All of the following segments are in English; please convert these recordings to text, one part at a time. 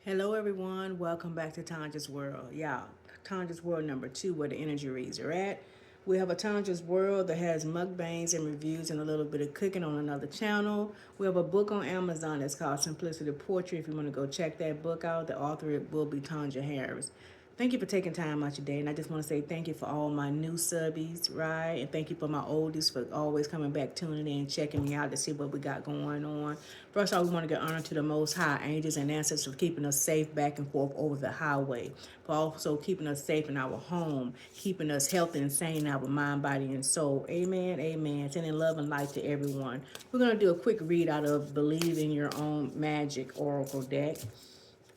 Hello, everyone. Welcome back to Tanja's World. Yeah, Tanja's World number 2, where the energy reads are at. We have a Tanja's World that has mukbangs and reviews and a little bit of cooking on another channel. We have a book on Amazon that's called Simplicity Poetry. If you want to go check that book out, the author will be Tanja Harris. Thank you for taking time out your day, and I just want to say thank you for all my new subbies, right? And thank you for my oldies for always coming back, tuning in, checking me out to see what we got going on. First of all, we want to give honor to the Most High angels and ancestors for keeping us safe back and forth over the highway, for also keeping us safe in our home, keeping us healthy and sane in our mind, body, and soul. Amen, amen. Sending love and light to everyone. We're going to do a quick read out of Believe in Your Own Magic Oracle deck.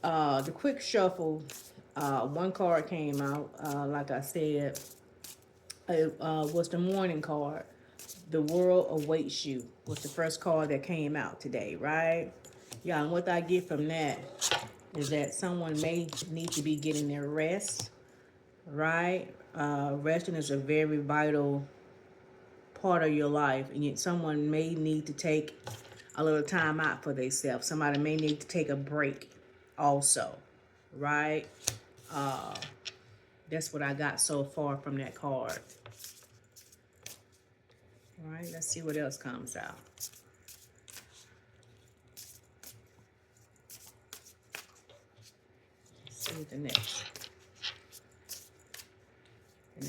The quick shuffle, one card came out, like I said, it was the morning card. The world awaits you was the first card that came out today, right? Yeah, and what I get from that is that someone may need to be getting their rest, right? Resting is a very vital part of your life, and yet someone may need to take a little time out for themselves. Somebody may need to take a break also, right? That's what I got so far from that card. All right, let's see what else comes out. Let's see what the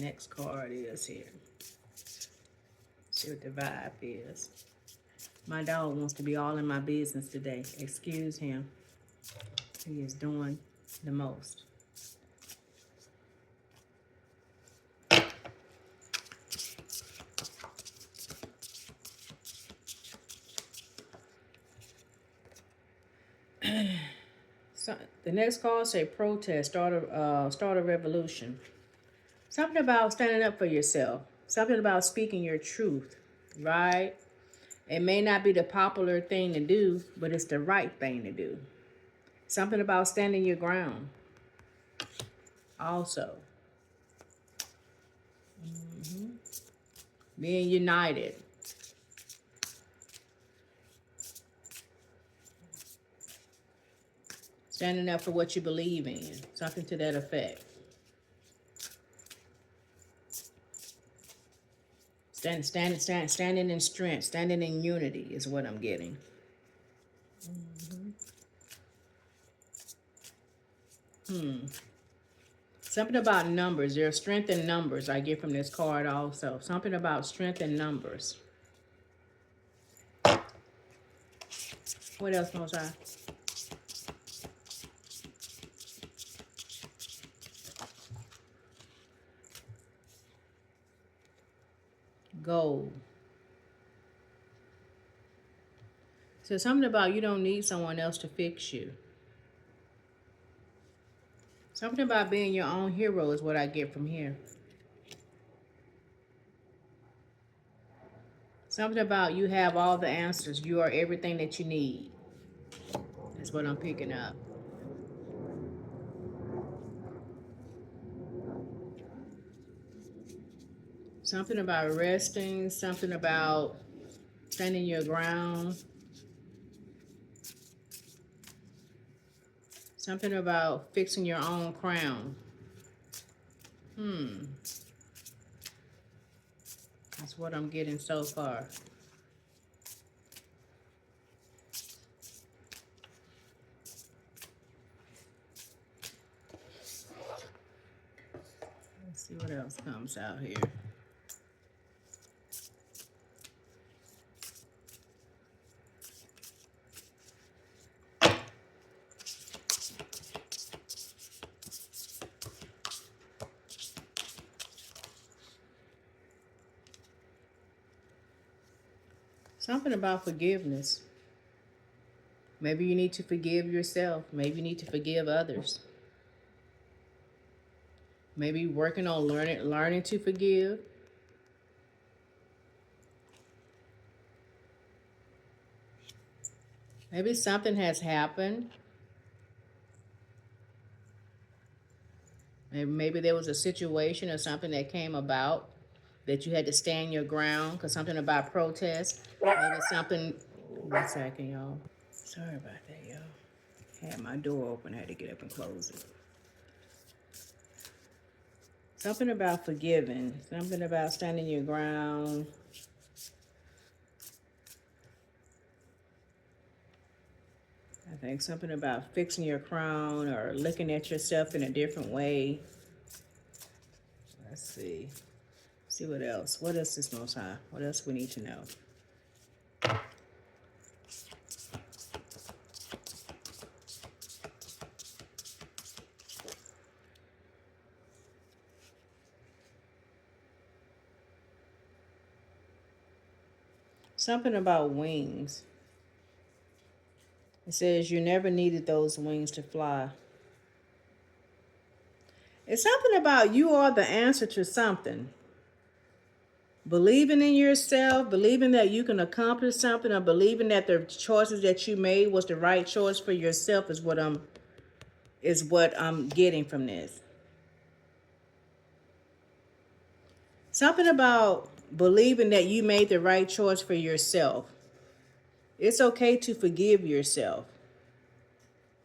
next card is here. See what the vibe is. My dog wants to be all in my business today. Excuse him. He is doing the most. So the next card say protest, start a revolution. Something about standing up for yourself. Something about speaking your truth, right? It may not be the popular thing to do, but it's the right thing to do. Something about standing your ground. Also, being united. Standing up for what you believe in. Something to that effect. Standing in strength, standing in unity is what I'm getting. Something about numbers. There's strength in numbers I get from this card also. Something about strength in numbers. What else, Most High? Gold. So something about you don't need someone else to fix you. Something about being your own hero is what I get from here. Something about you have all the answers. You are everything that you need. That's what I'm picking up. Something about resting. Something about standing your ground. Something about fixing your own crown. That's what I'm getting so far. Let's see what else comes out here. Something about forgiveness. Maybe you need to forgive yourself. Maybe you need to forgive others. Maybe working on learning to forgive. Maybe something has happened. Maybe there was a situation or something that came about that you had to stand your ground because something about protest. Maybe something. One second, y'all. Sorry about that, y'all. Had my door open, I had to get up and close it. Something about forgiving. Something about standing your ground. I think something about fixing your crown or looking at yourself in a different way. Let's see. See what else. What else is Most High? What else we need to know? Something about wings. It says you never needed those wings to fly. It's something about you are the answer to something. Believing in yourself, believing that you can accomplish something, or believing that the choices that you made was the right choice for yourself is what I'm getting from this. Something about believing that you made the right choice for yourself. It's okay to forgive yourself.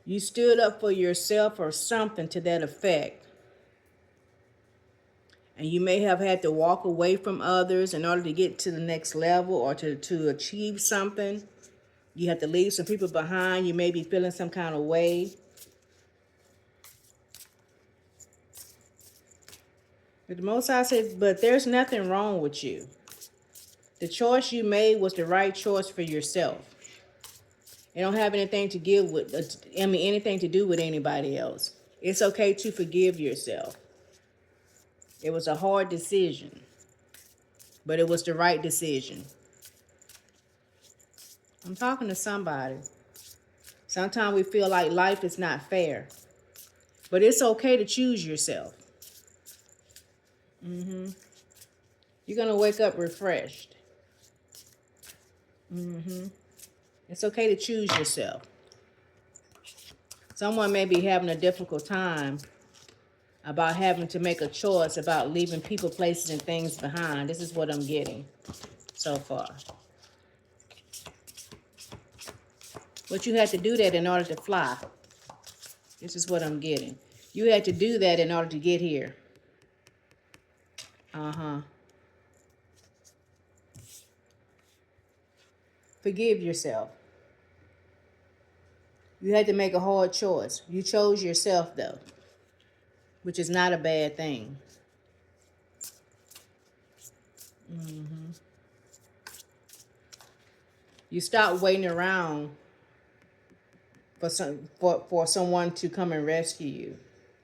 You stood up for yourself or something to that effect. And you may have had to walk away from others in order to get to the next level or to achieve something. You have to leave some people behind. You may be feeling some kind of way. But the Most High said, but there's nothing wrong with you. The choice you made was the right choice for yourself. It don't have anything to give with, anything to do with anybody else. It's okay to forgive yourself. It was a hard decision, but it was the right decision. I'm talking to somebody. Sometimes we feel like life is not fair, but it's okay to choose yourself. You're going to wake up refreshed. It's okay to choose yourself. Someone may be having a difficult time about having to make a choice about leaving people, places, and things behind. This is what I'm getting so far. But you had to do that in order to fly. This is what I'm getting. You had to do that in order to get here. Forgive yourself. You had to make a hard choice. You chose yourself, though, which is not a bad thing. You stopped waiting around for someone to come and rescue you,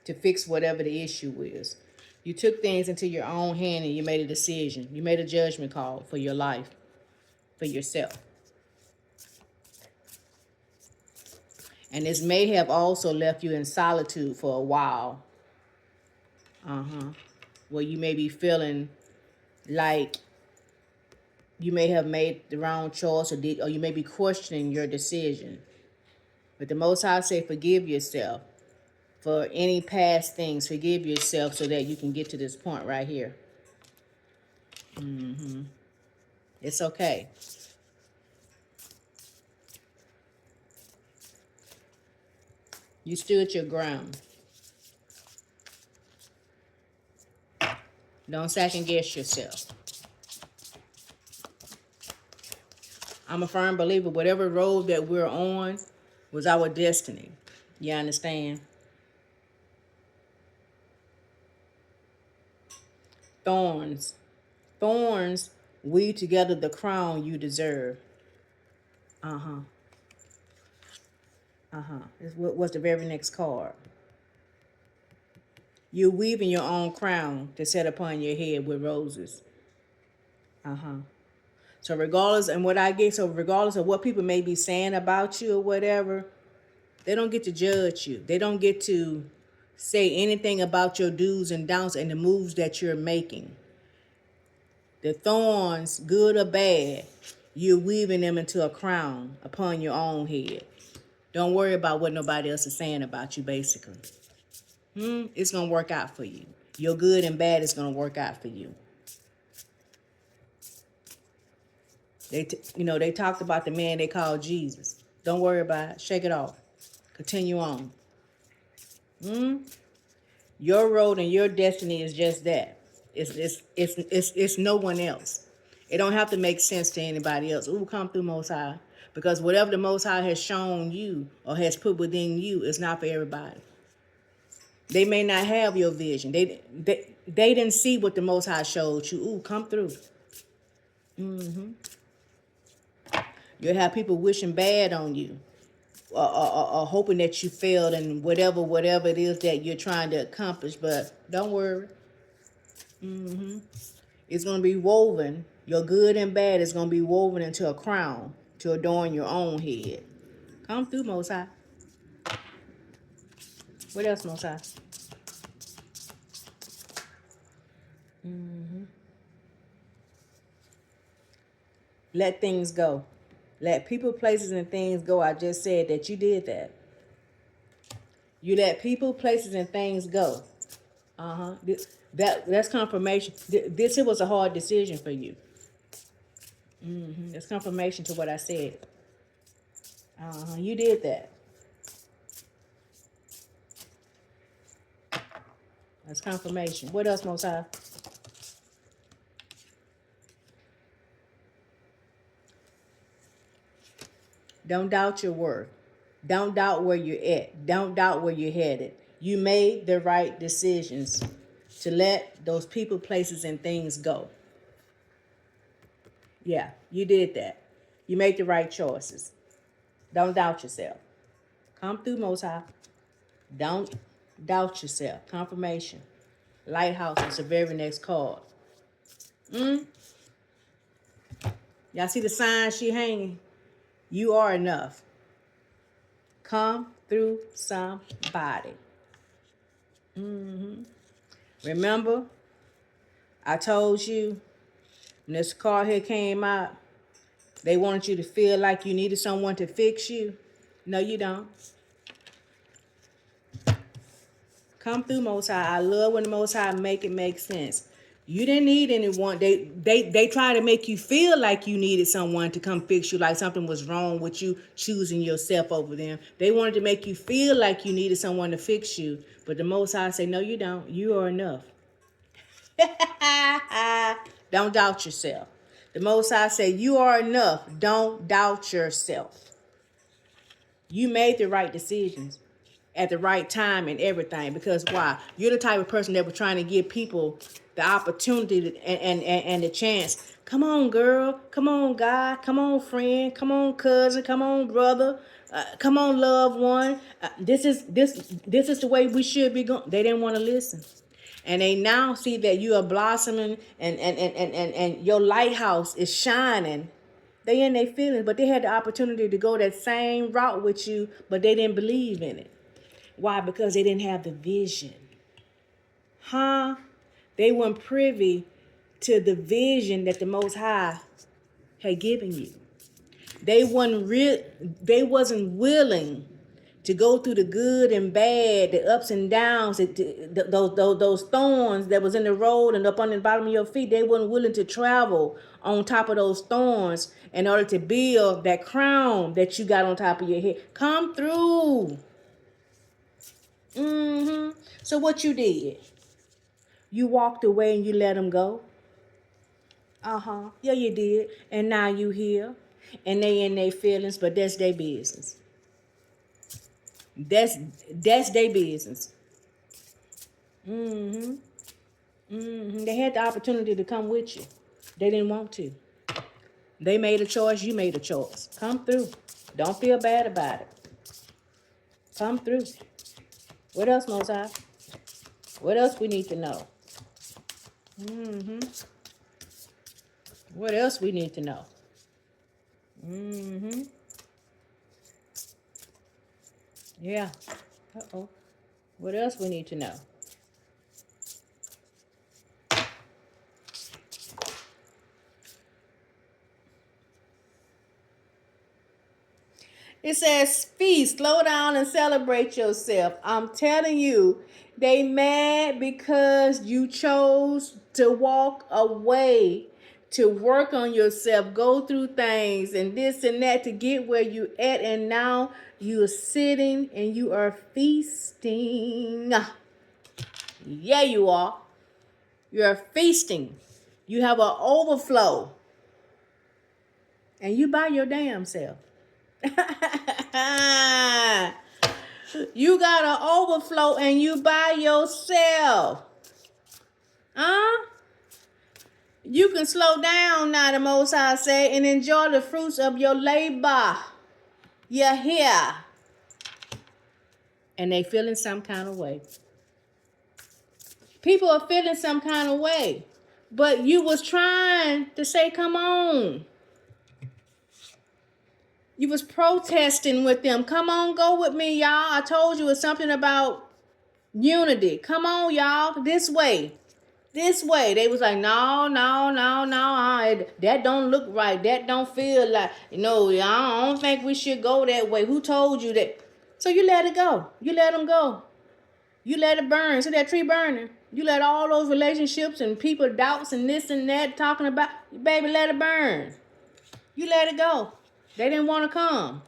to fix whatever the issue is. You took things into your own hand and you made a decision. You made a judgment call for your life, for yourself. And this may have also left you in solitude for a while. Where you may be feeling like you may have made the wrong choice, or you may be questioning your decision. But the Most High say, forgive yourself for any past things. Forgive yourself so that you can get to this point right here. It's okay. You stood your ground. Don't second guess yourself. I'm a firm believer whatever road that we're on was our destiny. You understand? Thorns. Thorns weave together the crown you deserve. This was the very next card. You're weaving your own crown to set upon your head with roses. So regardless of what people may be saying about you or whatever, they don't get to judge you. They don't get to say anything about your do's and don'ts and the moves that you're making. The thorns, good or bad, you're weaving them into a crown upon your own head. Don't worry about what nobody else is saying about you, basically. It's going to work out for you. Your good and bad is going to work out for you. They talked about the man they called Jesus. Don't worry about it. Shake it off. Continue on. Your road and your destiny is just that. It's no one else. It don't have to make sense to anybody else. Ooh, come through Most High. Because whatever the Most High has shown you or has put within you is not for everybody. They may not have your vision. They didn't see what the Most High showed you. Ooh, come through. You'll have people wishing bad on you, or hoping that you failed and whatever it is that you're trying to accomplish. But don't worry, it's gonna be woven. Your good and bad is gonna be woven into a crown to adorn your own head. Come through, Most High. What else, Most High? Let things go. Let people, places, and things go. I just said that you did that. You let people, places, and things go. That's confirmation. This here was a hard decision for you. It's confirmation to what I said. You did that. That's confirmation. What else, Most High? Don't doubt your worth. Don't doubt where you're at. Don't doubt where you're headed. You made the right decisions to let those people, places, and things go. Yeah, you did that. You made the right choices. Don't doubt yourself. Come through, Most High. Don't doubt yourself. Confirmation. Lighthouse is the very next card. Y'all see the sign she hanging? You are enough. Come through somebody. Remember, I told you when this card here came out, they wanted you to feel like you needed someone to fix you. No, you don't. Come through, Most High. I love when the Most High make it make sense. You didn't need anyone. They try to make you feel like you needed someone to come fix you, like something was wrong with you choosing yourself over them. They wanted to make you feel like you needed someone to fix you. But the Most High say, no, you don't. You are enough. Don't doubt yourself. The Most High say, you are enough. Don't doubt yourself. You made the right decisions at the right time and everything. Because why? You're the type of person that was trying to give people the opportunity and the chance. Come on, girl. Come on, guy. Come on, friend. Come on, cousin. Come on, brother. Come on, loved one. This is the way we should be going. They didn't want to listen. And they now see that you are blossoming and your lighthouse is shining. They in their feelings, but they had the opportunity to go that same route with you, but they didn't believe in it. Why? Because they didn't have the vision. They weren't privy to the vision that the Most High had given you. They wasn't willing to go through the good and bad, the ups and downs, those thorns that was in the road and up on the bottom of your feet. They weren't willing to travel on top of those thorns in order to build that crown that you got on top of your head. Come through. So what you did? You walked away and you let them go. Yeah, you did. And now you here. And they in their feelings, but that's their business. That's their business. They had the opportunity to come with you. They didn't want to. They made a choice. You made a choice. Come through. Don't feel bad about it. Come through. What else, Most High? What else we need to know? What else we need to know? Yeah. What else we need to know? It says, feast, slow down and celebrate yourself. I'm telling you, they mad because you chose to walk away to work on yourself, go through things and this and that to get where you at, and now you are sitting and you are feasting. Yeah, you are. You're feasting. You have an overflow. And you by your damn self. You got an overflow and you by yourself. Huh? You can slow down now, the Most High say, and enjoy the fruits of your labor. You're here. And they feeling some kind of way. People are feeling some kind of way. But you was trying to say, come on. You was protesting with them. Come on, go with me, y'all. I told you it's something about unity. Come on, y'all. This way. This way. They was like, no. That don't look right. That don't feel like, I don't think we should go that way. Who told you that? So you let it go. You let them go. You let it burn. See that tree burning? You let all those relationships and people doubts and this and that talking about, baby, let it burn. You let it go. They didn't want to come.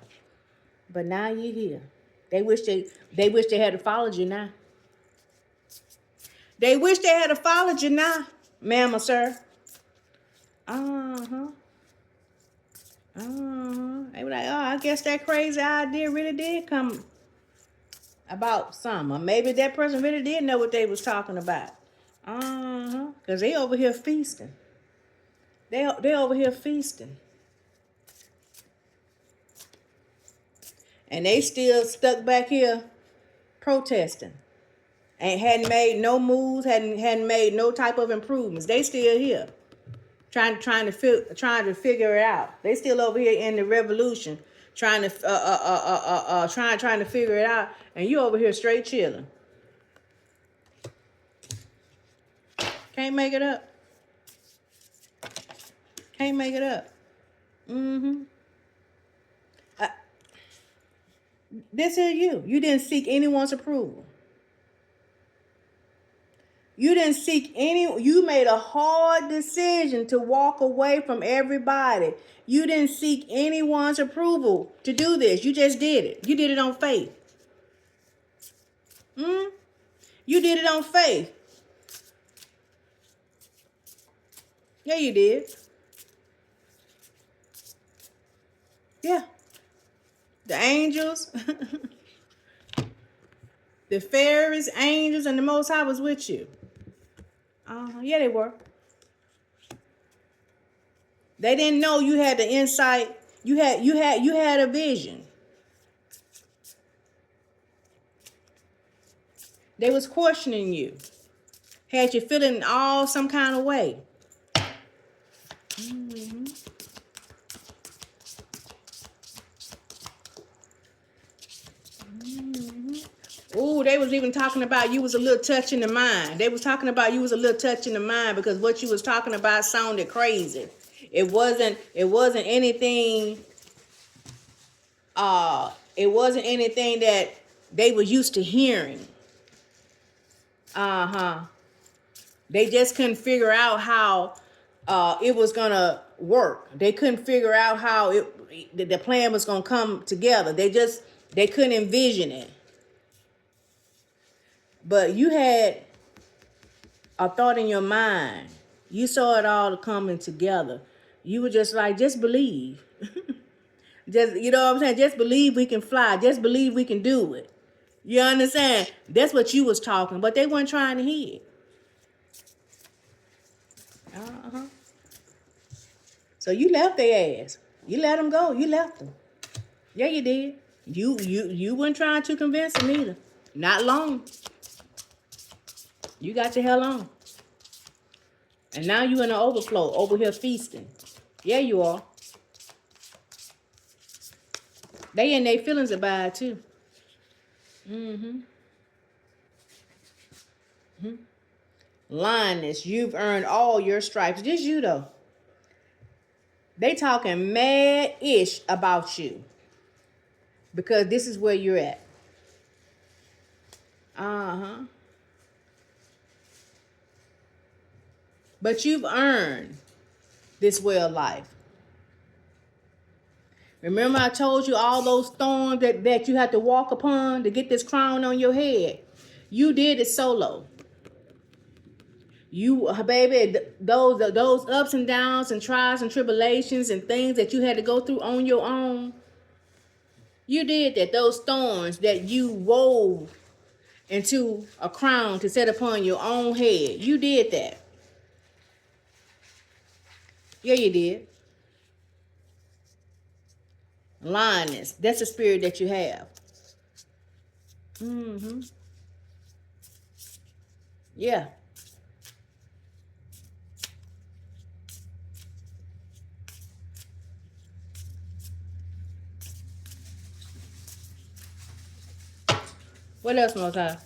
But now you're here. They wish they had followed you now. They wish they had followed you now, ma'am or sir. Uh-huh. They were like, oh, I guess that crazy idea really did come about some. Or maybe that person really did know what they was talking about. Because they over here feasting. They over here feasting. And they still stuck back here protesting. And hadn't made no moves, hadn't made no type of improvements. They still here. Trying to figure it out. They still over here in the revolution, trying to figure it out, and you over here straight chilling. Can't make it up. Can't make it up. This is you. You didn't seek anyone's approval. You didn't seek you made a hard decision to walk away from everybody. You didn't seek anyone's approval to do this. You just did it. You did it on faith. You did it on faith. Yeah, you did. Yeah. The angels, the fairies, angels, and the Most High was with you. Yeah, they were. They didn't know you had the insight. You had a vision. They was questioning you. Had you feeling all some kind of way. Ooh, they was even talking about you was a little touch in the mind. They was talking about you was a little touch in the mind because what you was talking about sounded crazy. It wasn't anything. It wasn't anything that they were used to hearing. They just couldn't figure out how it was gonna work. They couldn't figure out how the plan was gonna come together. They couldn't envision it. But you had a thought in your mind. You saw it all coming together. You were just like, just believe. Just, you know what I'm saying? Just believe we can fly. Just believe we can do it. You understand? That's what you was talking, but they weren't trying to hear it. So you left their ass. You let them go. You left them. Yeah, you did. You weren't trying to convince them either. Not long. You got your hell on. And now you in the overflow, over here feasting. Yeah, you are. They in their feelings about it too. Lioness, you've earned all your stripes. Just you though. They talking mad-ish about you. Because this is where you're at. But you've earned this way of life. Remember I told you all those thorns that you had to walk upon to get this crown on your head. You did it solo. You, baby, those ups and downs and trials and tribulations and things that you had to go through on your own. You did that. Those thorns that you wove into a crown to set upon your own head. You did that. Yeah, you did. Lioness. That's the spirit that you have. Mm-hmm. Yeah. What else, Most High?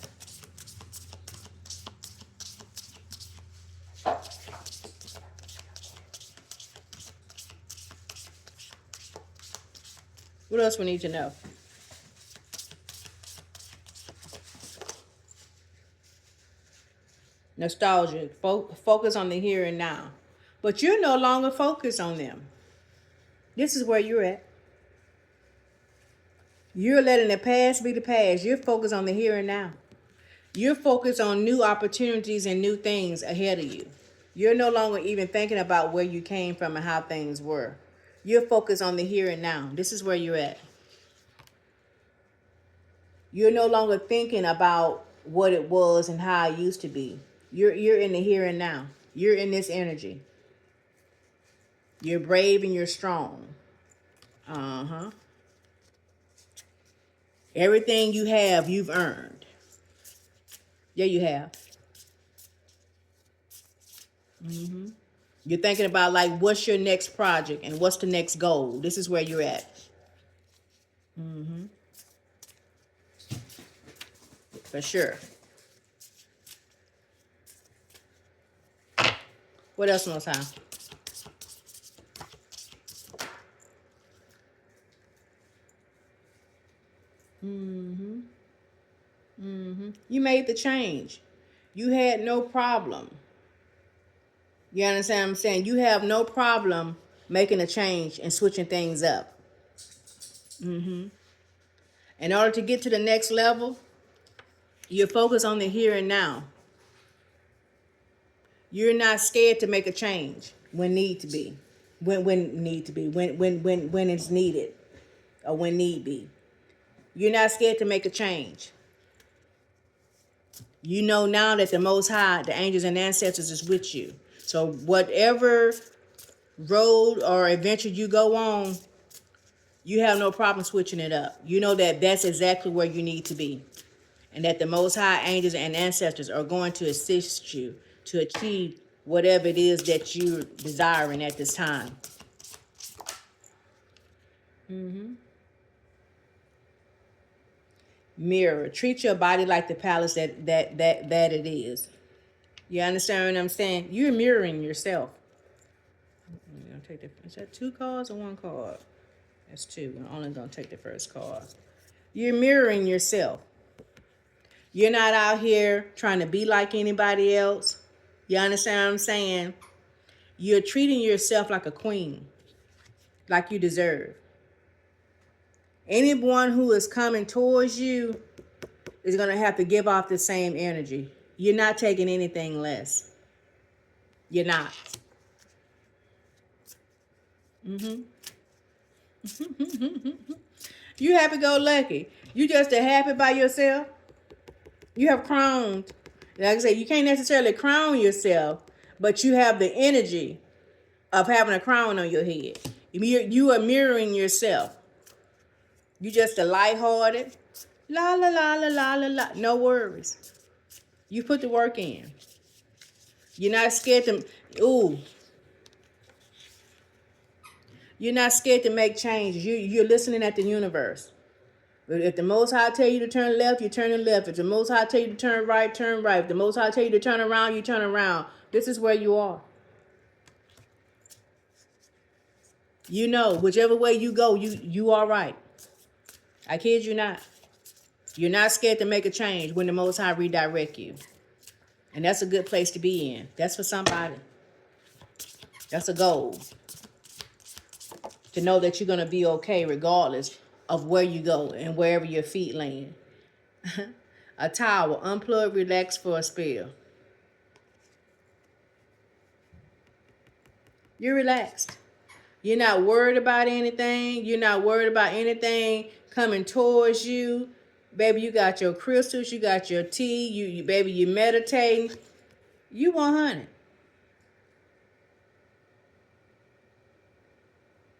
What else we need to know? Nostalgia. Focus on the here and now. But you're no longer focused on them. This is where you're at. You're letting the past be the past. You're focused on the here and now. You're focused on new opportunities and new things ahead of you. You're no longer even thinking about where you came from and how things were. You're focused on the here and now. This is where you're at. You're no longer thinking about what it was and how it used to be. You're in the here and now. You're in this energy. You're brave and you're strong. Uh-huh. Everything you have, you've earned. Yeah, you have. Mm-hmm. You're thinking about like, what's your next project and what's the next goal? This is where you're at. Mm-hmm. For sure. What else, Most High? Mm-hmm. Mm-hmm. You made the change. You had no problem. You understand what I'm saying? You have no problem making a change and switching things up. Mm-hmm. In order to get to the next level, you're focused on the here and now. You're not scared to make a change when need to be. When need to be. When it's needed. Or when need be. You're not scared to make a change. You know now that the Most High, the angels and ancestors is with you. So whatever road or adventure you go on, you have no problem switching it up. You know that that's exactly where you need to be. And that the Most High angels and ancestors are going to assist you to achieve whatever it is that you're desiring at this time. Mm-hmm. Mirror. Treat your body like the palace that it is. You understand what I'm saying? You're mirroring yourself. I'm gonna take is that 2 cards or 1 card? That's 2. I'm only gonna take the first card. You're mirroring yourself. You're not out here trying to be like anybody else. You understand what I'm saying? You're treating yourself like a queen, like you deserve. Anyone who is coming towards you is going to have to give off the same energy. You're not taking anything less. You're not. Mm-hmm. You happy-go-lucky. You just a happy by yourself. You have crowned. Like I said, you can't necessarily crown yourself, but you have the energy of having a crown on your head. You are mirroring yourself. You just a lighthearted, la la la la la la la. No worries. You put the work in. You're not scared to. You're not scared to make changes. You're listening at the universe. If the Most High tell you to turn left, you turn left. If the Most High tell you to turn right, turn right. If the Most High tell you to turn around, you turn around. This is where you are. You know, whichever way you go, you are right. I kid you not. You're not scared to make a change when the Most High redirect you. And that's a good place to be in. That's for somebody. That's a goal. To know that you're going to be okay regardless of where you go and wherever your feet land. A towel, unplug, relax for a spell. You're relaxed. You're not worried about anything. You're not worried about anything coming towards you. Baby, you got your crystals, you got your tea, you baby, you meditating. You 100.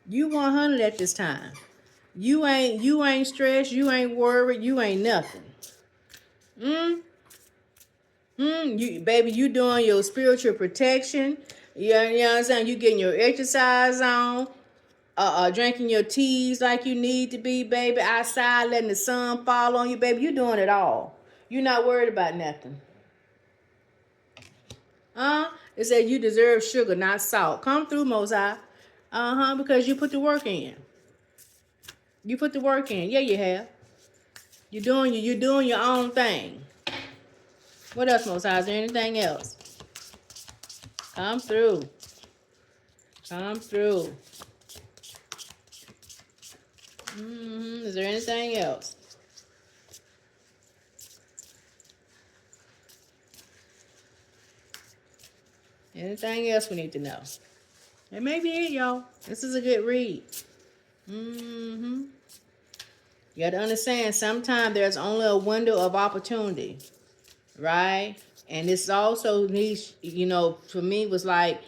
You 100 at this time. You ain't stressed, you ain't worried, you ain't nothing. Mm? You baby, you doing your spiritual protection. You know what I'm saying? You getting your exercise on. Drinking your teas like you need to be, baby. Outside, letting the sun fall on you, baby. You doing it all. You're not worried about nothing. It said you deserve sugar, not salt. Come through, Most High. Because you put the work in. You put the work in. Yeah, you have. You're doing your own thing. What else, Most High? Is there anything else? Come through. Come through. Is there anything else? Anything else we need to know? That may be it, y'all. This is a good read. You got to understand, sometimes there's only a window of opportunity, right? And this also needs, for me, was like,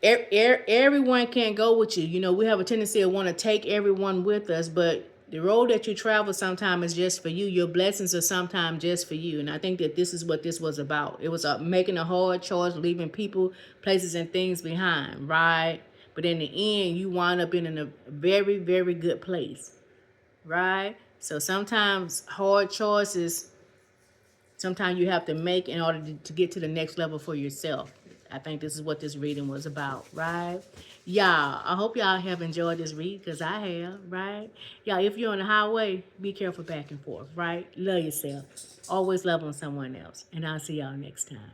everyone can't go with you. We have a tendency to want to take everyone with us, but the road that you travel sometimes is just for you. Your blessings are sometimes just for you. And I think that this is what this was about. It was making a hard choice, leaving people, places, and things behind, right? But in the end, you wind up in a very, very good place, right? So sometimes hard choices, sometimes you have to make in order to get to the next level for yourself. I think this is what this reading was about, right? Y'all, I hope y'all have enjoyed this read, because I have, right? Y'all, if you're on the highway, be careful back and forth, right? Love yourself. Always love on someone else. And I'll see y'all next time.